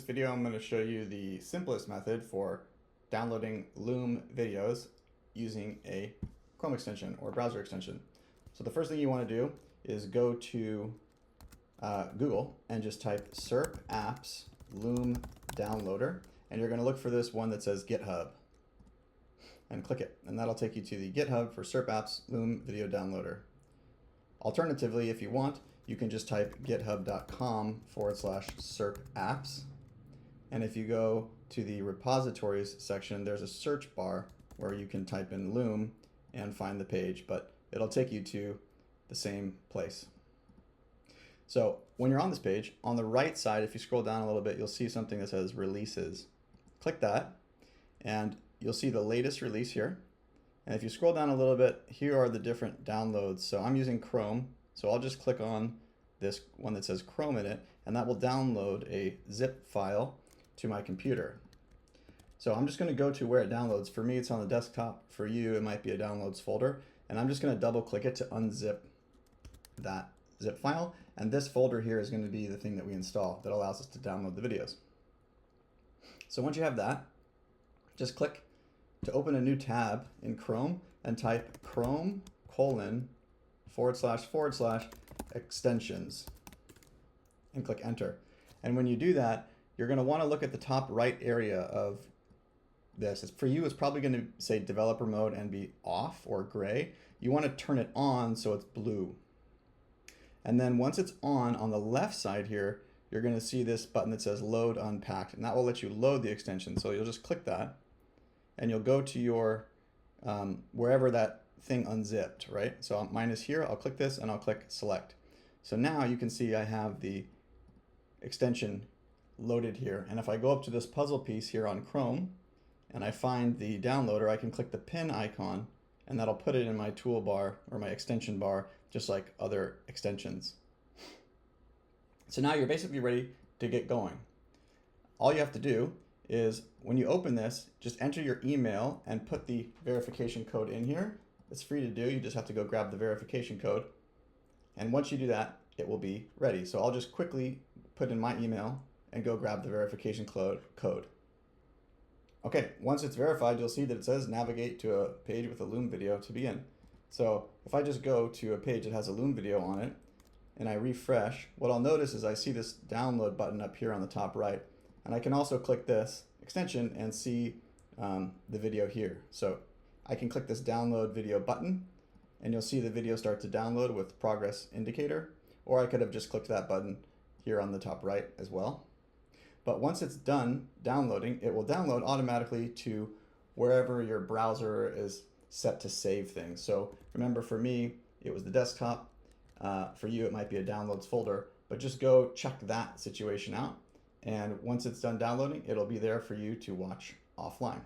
video, I'm going to show you the simplest method for downloading Loom videos using a Chrome extension or browser extension. So the first thing you want to do is go to Google and just type SERP apps Loom downloader, and you're going to look for this one that says GitHub and click it, and that'll take you to the GitHub for SERP apps Loom video downloader. Alternatively, if you want, you can just type github.com/SERP apps. And if you go to the repositories section, there's a search bar where you can type in Loom and find the page, but it'll take you to the same place. So when you're on this page, on the right side, if you scroll down a little bit, you'll see something that says releases. Click that, and you'll see the latest release here. And if you scroll down a little bit, here are the different downloads. So I'm using Chrome, so I'll just click on this one that says Chrome in it, and that will download a zip file to my computer. So I'm just going to go to where it downloads. For me, it's on the desktop. For you, it might be a downloads folder. And I'm just going to double click it to unzip that zip file. And this folder here is going to be the thing that we install that allows us to download the videos. So once you have that, just click to open a new tab in Chrome and type Chrome://extensions and click enter. And when you do that, you're going to want to look at the top right area of this. For you, it's probably going to say developer mode and be off or gray. You want to turn it on so it's blue. And then once it's on the left side here, you're going to see this button that says load unpacked, and that will let you load the extension. So you'll just click that and you'll go to your wherever that thing unzipped, right? So mine is here. I'll click this and I'll click select. So now you can see I have the extension loaded here. And if I go up to this puzzle piece here on Chrome and I find the downloader, I can click the pin icon and that'll put it in my toolbar or my extension bar, just like other extensions. So now you're basically ready to get going. All you have to do is when you open this, just enter your email and put the verification code in here. It's free to do. You just have to go grab the verification code. And once you do that, it will be ready. So I'll just quickly put in my email and go grab the verification code. Okay, once it's verified, you'll see that it says navigate to a page with a Loom video to begin. So if I just go to a page that has a Loom video on it and I refresh, what I'll notice is I see this download button up here on the top right. And I can also click this extension and see the video here. So I can click this download video button and you'll see the video start to download with progress indicator, or I could have just clicked that button here on the top right as well. But once it's done downloading, it will download automatically to wherever your browser is set to save things. So remember, for me, it was the desktop. For you, it might be a downloads folder, but just go check that situation out. And once it's done downloading, it'll be there for you to watch offline.